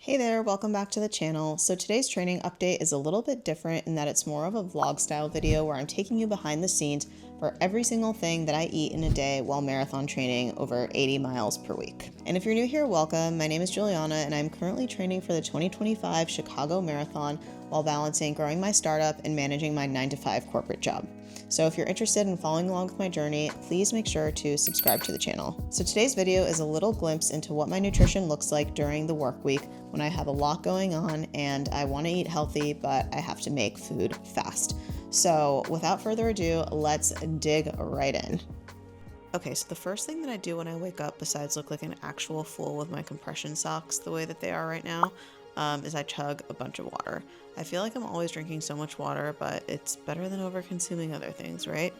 Hey there, welcome back to the channel. So today's training update is a little bit different in that it's more of a vlog style video where I'm taking you behind the scenes for every single thing that I eat in a day while marathon training over 80 miles per week. And if you're new here, welcome. My name is Juliana and I'm currently training for the 2025 Chicago Marathon while balancing growing my startup and managing my 9-to-5 corporate job. So if you're interested in following along with my journey, please make sure to subscribe to the channel. So today's video is a little glimpse into what my nutrition looks like during the work week when I have a lot going on and I want to eat healthy, but I have to make food fast. So without further ado, let's dig right in. Okay, so the first thing that I do when I wake up, besides look like an actual fool with my compression socks the way that they are right now, is I chug a bunch of water. I feel like I'm always drinking so much water, but it's better than over consuming other things, right?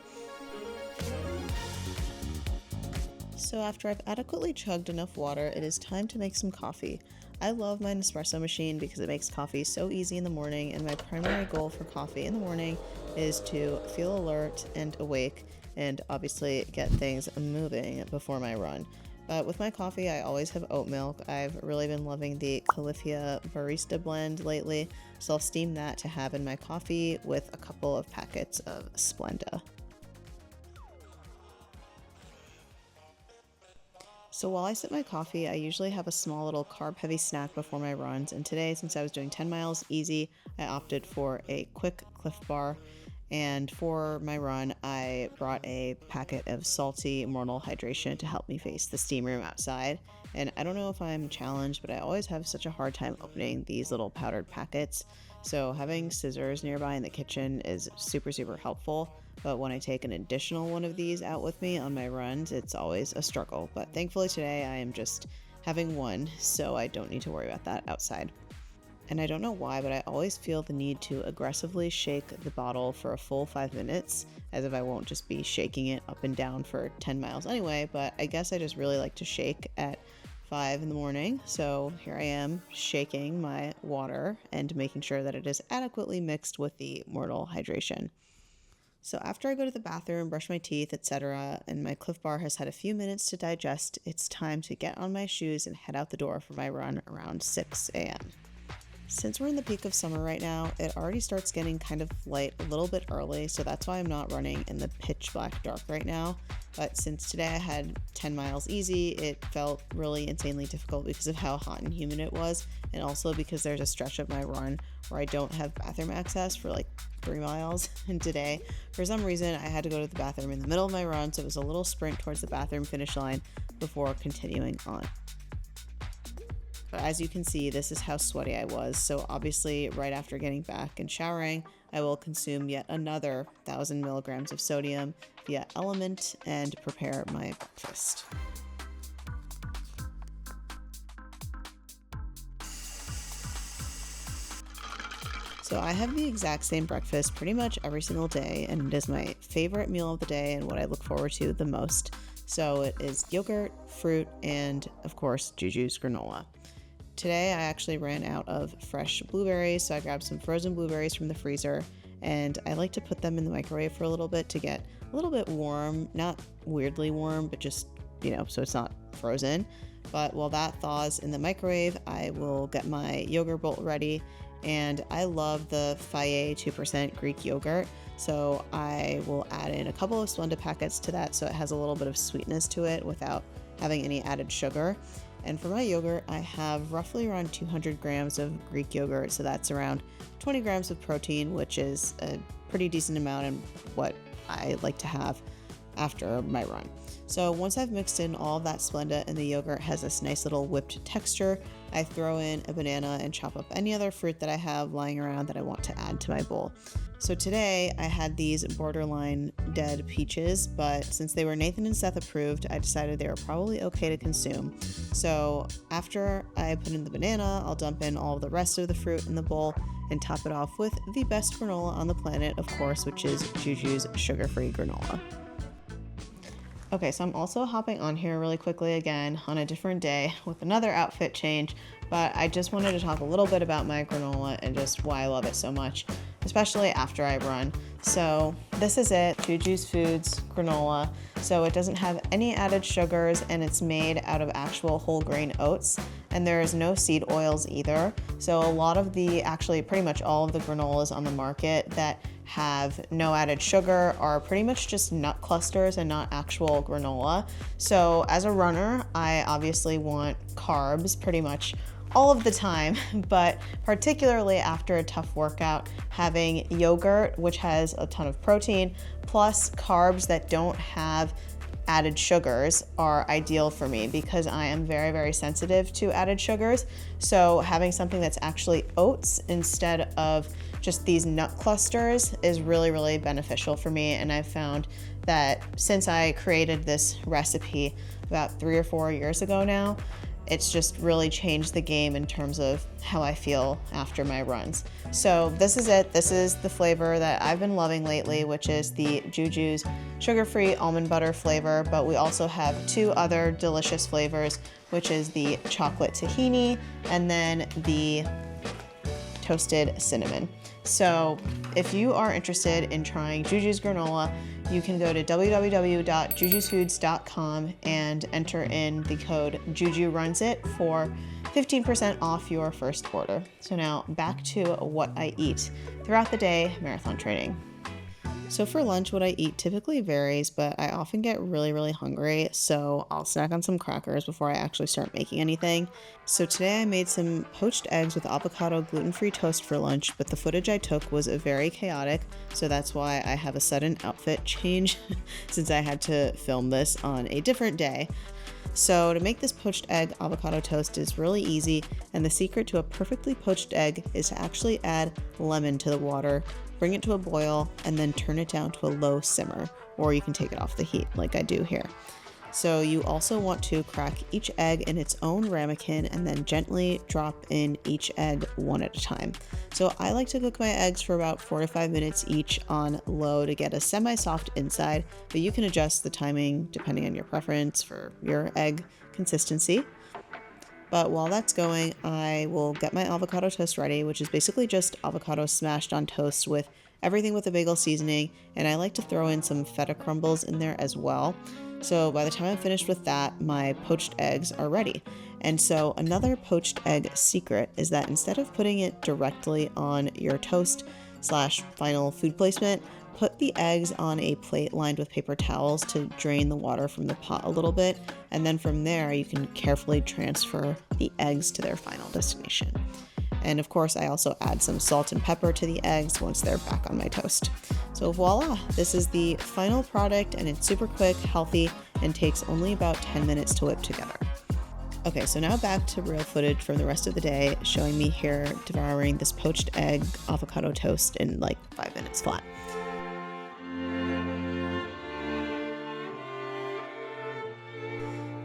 So after I've adequately chugged enough water, it is time to make some coffee. I love my Nespresso machine because it makes coffee so easy in the morning, and my primary goal for coffee in the morning is to feel alert and awake and obviously get things moving before my run. But with my coffee, I always have oat milk. I've really been loving the Califia Barista blend lately, so I'll steam that to have in my coffee with a couple of packets of Splenda. So while I sip my coffee, I usually have a small little carb-heavy snack before my runs, and today, since I was doing 10 miles easy, I opted for a quick Cliff Bar. And for my run, I brought a packet of salty Mortal Hydration to help me face the steam room outside. And I don't know if I'm challenged, but I always have such a hard time opening these little powdered packets. So having scissors nearby in the kitchen is super, super helpful. But when I take an additional one of these out with me on my runs, it's always a struggle. But thankfully today I am just having one, so I don't need to worry about that outside. And I don't know why, but I always feel the need to aggressively shake the bottle for a full 5 minutes, as if I won't just be shaking it up and down for 10 miles anyway, but I guess I just really like to shake at 5 in the morning. So here I am shaking my water and making sure that it is adequately mixed with the Mortal Hydration. So after I go to the bathroom, brush my teeth, etc., and my Cliff Bar has had a few minutes to digest, it's time to get on my shoes and head out the door for my run around 6 a.m. Since we're in the peak of summer right now, it already starts getting kind of light a little bit early, so that's why I'm not running in the pitch black dark right now. But since today I had 10 miles easy, it felt really insanely difficult because of how hot and humid it was, and also because there's a stretch of my run where I don't have bathroom access for like 3 miles. And today, for some reason, I had to go to the bathroom in the middle of my run, so it was a little sprint towards the bathroom finish line before continuing on. But as you can see, this is how sweaty I was. So obviously right after getting back and showering, I will consume yet another 1,000 milligrams of sodium via Element and prepare my breakfast. So I have the exact same breakfast pretty much every single day, and it is my favorite meal of the day and what I look forward to the most. So it is yogurt, fruit, and of course, Juju's granola. Today I actually ran out of fresh blueberries, so I grabbed some frozen blueberries from the freezer, and I like to put them in the microwave for a little bit to get a little bit warm, not weirdly warm, but just, so it's not frozen. But while that thaws in the microwave, I will get my yogurt bowl ready, and I love the Faye 2% Greek yogurt, so I will add in a couple of Splenda packets to that so it has a little bit of sweetness to it without having any added sugar. And for my yogurt, I have roughly around 200 grams of Greek yogurt, so that's around 20 grams of protein, which is a pretty decent amount in what I like to have after my run. So once I've mixed in all of that Splenda and the yogurt has this nice little whipped texture, I throw in a banana and chop up any other fruit that I have lying around that I want to add to my bowl. So today I had these borderline dead peaches, but since they were Nathan and Seth approved, I decided they were probably okay to consume. So after I put in the banana, I'll dump in all of the rest of the fruit in the bowl and top it off with the best granola on the planet, of course, which is Juju's sugar-free granola. Okay, so I'm also hopping on here really quickly again on a different day with another outfit change, but I just wanted to talk a little bit about my granola and just why I love it so much. especially after I run. So this is it, Juju's Foods granola. So it doesn't have any added sugars and it's made out of actual whole grain oats, and there is no seed oils either. So a lot of actually pretty much all of the granolas on the market that have no added sugar are pretty much just nut clusters and not actual granola. So as a runner, I obviously want carbs pretty much all of the time, but particularly after a tough workout, having yogurt, which has a ton of protein, plus carbs that don't have added sugars are ideal for me because I am very, very sensitive to added sugars. So having something that's actually oats instead of just these nut clusters is really, really beneficial for me. And I've found that since I created this recipe about 3 or 4 years ago now, it's just really changed the game in terms of how I feel after my runs. So this is it. This is the flavor that I've been loving lately, which is the Juju's sugar-free almond butter flavor, but we also have 2 other delicious flavors, which is the chocolate tahini and then the toasted cinnamon. So if you are interested in trying Juju's granola, you can go to www.jujusfoods.com and enter in the code jujurunsit for 15% off your first order. So now back to what I eat throughout the day marathon training. So for lunch, what I eat typically varies, but I often get really, really hungry, so I'll snack on some crackers before I actually start making anything. So today I made some poached eggs with avocado gluten-free toast for lunch, but the footage I took was very chaotic, so that's why I have a sudden outfit change since I had to film this on a different day. So to make this poached egg avocado toast is really easy, and the secret to a perfectly poached egg is to actually add lemon to the water, bring it to a boil, and then turn it down to a low simmer, or you can take it off the heat like I do here. So you also want to crack each egg in its own ramekin and then gently drop in each egg one at a time. So I like to cook my eggs for about 4 to 5 minutes each on low to get a semi-soft inside, but you can adjust the timing depending on your preference for your egg consistency. But while that's going, I will get my avocado toast ready, which is basically just avocado smashed on toast with everything with a bagel seasoning, and I like to throw in some feta crumbles in there as well. So by the time I'm finished with that, my poached eggs are ready. And so another poached egg secret is that instead of putting it directly on your toast / final food placement, put the eggs on a plate lined with paper towels to drain the water from the pot a little bit, and then from there you can carefully transfer the eggs to their final destination. And of course I also add some salt and pepper to the eggs once they're back on my toast. So voila, this is the final product, and it's super quick, healthy, and takes only about 10 minutes to whip together. Okay, so now back to real footage from the rest of the day, showing me here devouring this poached egg avocado toast in like 5 minutes flat.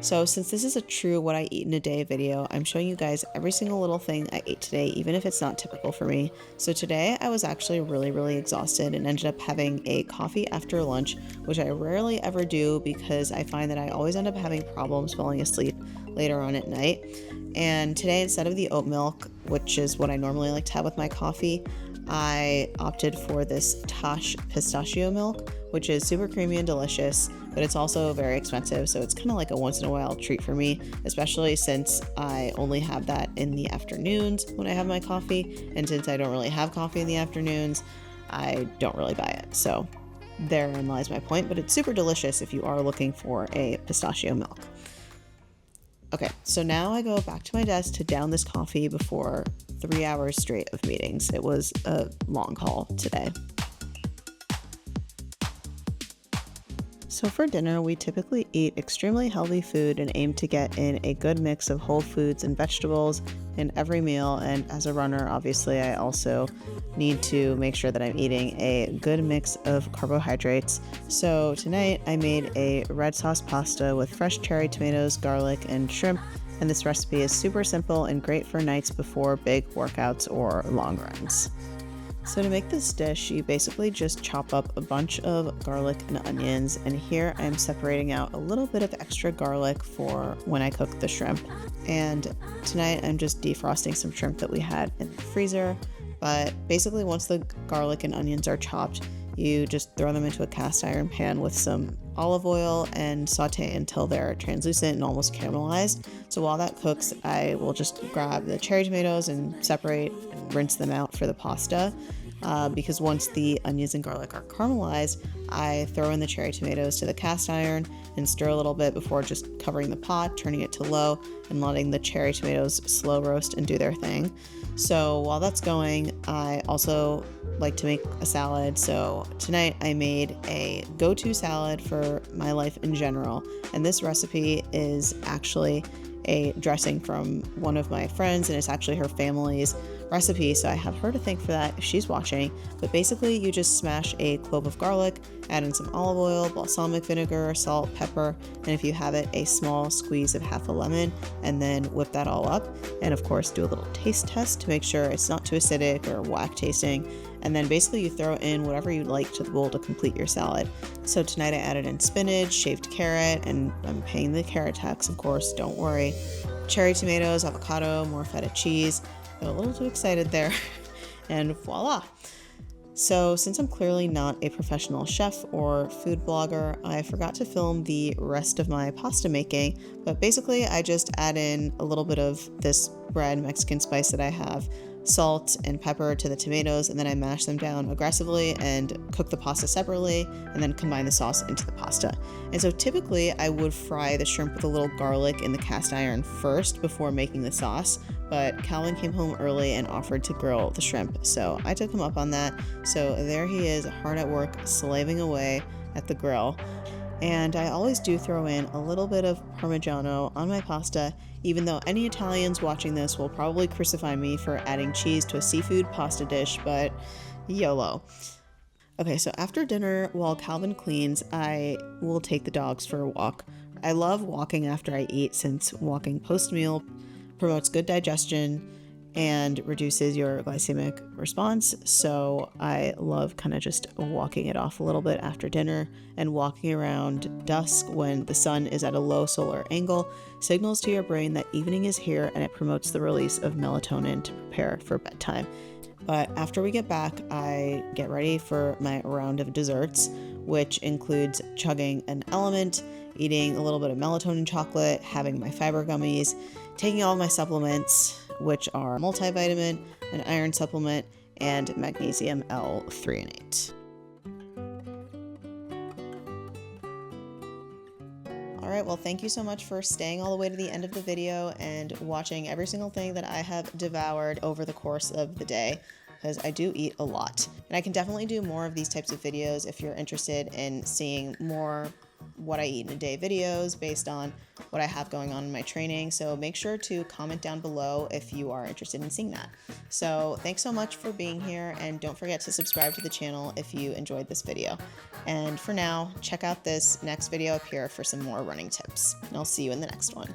So since this is a true what I eat in a day video, I'm showing you guys every single little thing I ate today, even if it's not typical for me. So today I was actually really, really exhausted and ended up having a coffee after lunch, which I rarely ever do because I find that I always end up having problems falling asleep later on at night. And today, instead of the oat milk, which is what I normally like to have with my coffee, I opted for this Tosh pistachio milk, which is super creamy and delicious, but it's also very expensive, so it's kind of like a once in a while treat for me, especially since I only have that in the afternoons when I have my coffee, and since I don't really have coffee in the afternoons, I don't really buy it. So therein lies my point, but it's super delicious if you are looking for a pistachio milk. Okay, so now I go back to my desk to down this coffee before 3 hours straight of meetings. It was a long haul today. So for dinner, we typically eat extremely healthy food and aim to get in a good mix of whole foods and vegetables in every meal. And as a runner, obviously, I also need to make sure that I'm eating a good mix of carbohydrates. So tonight I made a red sauce pasta with fresh cherry tomatoes, garlic, and shrimp. And this recipe is super simple and great for nights before big workouts or long runs. So to make this dish, you basically just chop up a bunch of garlic and onions, and here I'm separating out a little bit of extra garlic for when I cook the shrimp. And tonight I'm just defrosting some shrimp that we had in the freezer. But basically once the garlic and onions are chopped, you just throw them into a cast iron pan with some olive oil and saute until they're translucent and almost caramelized. So while that cooks, I will just grab the cherry tomatoes and separate and rinse them out for the pasta. Because once the onions and garlic are caramelized, I throw in the cherry tomatoes to the cast iron and stir a little bit before just covering the pot, turning it to low, and letting the cherry tomatoes slow roast and do their thing. So while that's going, I also like to make a salad. So tonight I made a go-to salad for my life in general. And this recipe is actually a dressing from one of my friends, and it's actually her family's recipe, so I have her to thank for that if she's watching. But basically you just smash a clove of garlic, add in some olive oil, balsamic vinegar, salt, pepper, and if you have it, a small squeeze of half a lemon, and then whip that all up. And of course do a little taste test to make sure it's not too acidic or whack tasting. And then basically you throw in whatever you like to the bowl to complete your salad. So tonight I added in spinach, shaved carrot, and I'm paying the carrot tax, of course, don't worry. Cherry tomatoes, avocado, more feta cheese. Got a little too excited there. And voila. So since I'm clearly not a professional chef or food blogger, I forgot to film the rest of my pasta making, but basically I just add in a little bit of this red Mexican spice that I have, salt and pepper to the tomatoes, and then I mash them down aggressively and cook the pasta separately and then combine the sauce into the pasta. And so typically I would fry the shrimp with a little garlic in the cast iron first before making the sauce, but Calvin came home early and offered to grill the shrimp, so I took him up on that. So there he is, hard at work, slaving away at the grill. And I always do throw in a little bit of Parmigiano on my pasta, even though any Italians watching this will probably crucify me for adding cheese to a seafood pasta dish, but YOLO. Okay, so after dinner, while Calvin cleans, I will take the dogs for a walk. I love walking after I eat since walking post-meal promotes good digestion and reduces your glycemic response. So I love kind of just walking it off a little bit after dinner, and walking around dusk when the sun is at a low solar angle signals to your brain that evening is here, and it promotes the release of melatonin to prepare for bedtime. But after we get back, I get ready for my round of desserts, which includes chugging an Element, eating a little bit of melatonin chocolate, having my fiber gummies, taking all my supplements, which are multivitamin, an iron supplement, and magnesium L-threonate. Alright, well thank you so much for staying all the way to the end of the video and watching every single thing that I have devoured over the course of the day, because I do eat a lot. And I can definitely do more of these types of videos if you're interested in seeing more what I eat in a day videos based on what I have going on in my training. So make sure to comment down below if you are interested in seeing that. So thanks so much for being here, and don't forget to subscribe to the channel if you enjoyed this video. And for now, check out this next video up here for some more running tips, and I'll see you in the next one.